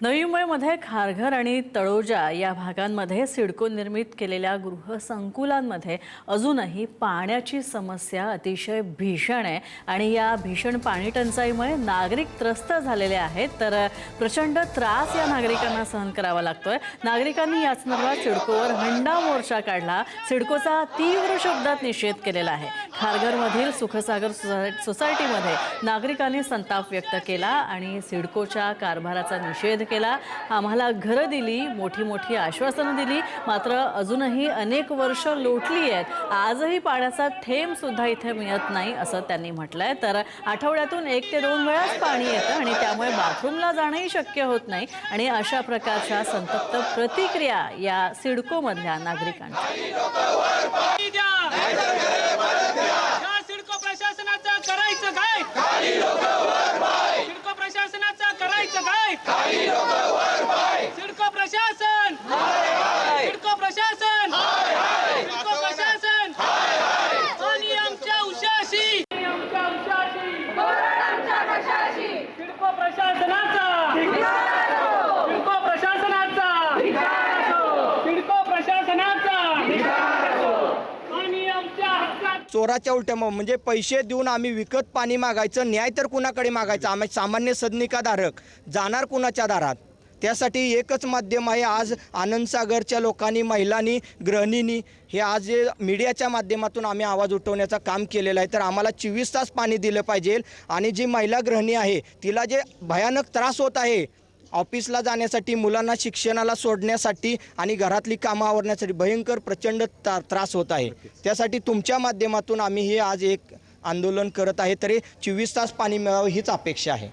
नवी मुंबईमध्ये खारघर आणि तळोजा या भागांमध्ये सिडको निर्मित केलेल्या गृहसंकुलांमध्ये अजूनही पाण्याची समस्या अतिशय भीषण आहे आणि या भीषण पाणी टंचाईमुळे नागरिक त्रस्त झालेले आहेत। तर प्रचंड त्रास या नागरिकांना सहन करावा लागतोय। नागरिकांनी याच संदर्भात सिडकोवर हंडा मोर्चा काढला। सिडकोचा तीव्र शब्दात निषेध केलेला आहे। खारघरमधील सुखसागर सोसायटीमध्ये नागरिकांनी संताप व्यक्त केला आणि सिडकोच्या कारभाराचा निषेध केला। आम्हाला घरं दिली, मोठी मोठी आश्वासनं दिली, मात्र अजूनही अनेक वर्ष लोटली आहेत। आजही पाण्याचा थेंब सुद्धा इथे मिळत नाही असं त्यांनी म्हटलंय। तर आठवड्यातून 1 ते 2 वेळाच पाणी येतं आणि त्यामुळे बाथरूमला जाणंही शक्य होत नाही आणि अशा प्रकारच्या संतप्त प्रतिक्रिया या सिडकोमधल्या नागरिकांच्या। सिडको प्रशासनाचं करायचं काय? सिडको प्रशासनाचं करायचं काय? सिडको प्रशासन, सिडको प्रशासन, सिडको प्रशासन आणि आमच्या उशाशी, सिडको प्रशासनाचा, सिडको प्रशासनाचा, सिडको प्रशासनाचा आणि आमच्या हक्कात चोराच्या उलट्या म्हणजे पैसे देऊन आम्ही विकत पाणी मागायचं, न्याय तर कुणाकडे मागायचं? आम्ही सामान्य सदनिकाधारक जाणार कुणाच्या दारात? त्यासाठी एकच माध्यम आहे। आज आनंदसागरच्या लोकांनी, महिलांनी, गृहिणींनी हे आज जे मीडियाच्या माध्यमातून आम्ही आवाज उठवण्याचं काम केलेलं आहे। तर आम्हाला 24 तास पाणी दिलं पाहिजे आणि जी महिला गृहिणी आहे तिला जे भयानक त्रास होत आहे ऑफिसला जाण्यासाठी, मुलांना शिक्षणाला सोडण्यासाठी आणि घरातली कामं आवरण्यासाठी भयंकर प्रचंड त्रास होत आहे। त्यासाठी तुमच्या माध्यमातून आम्ही हे आज एक आंदोलन करत आहे। तरी 24 तास पाणी मिळावं हीच अपेक्षा आहे।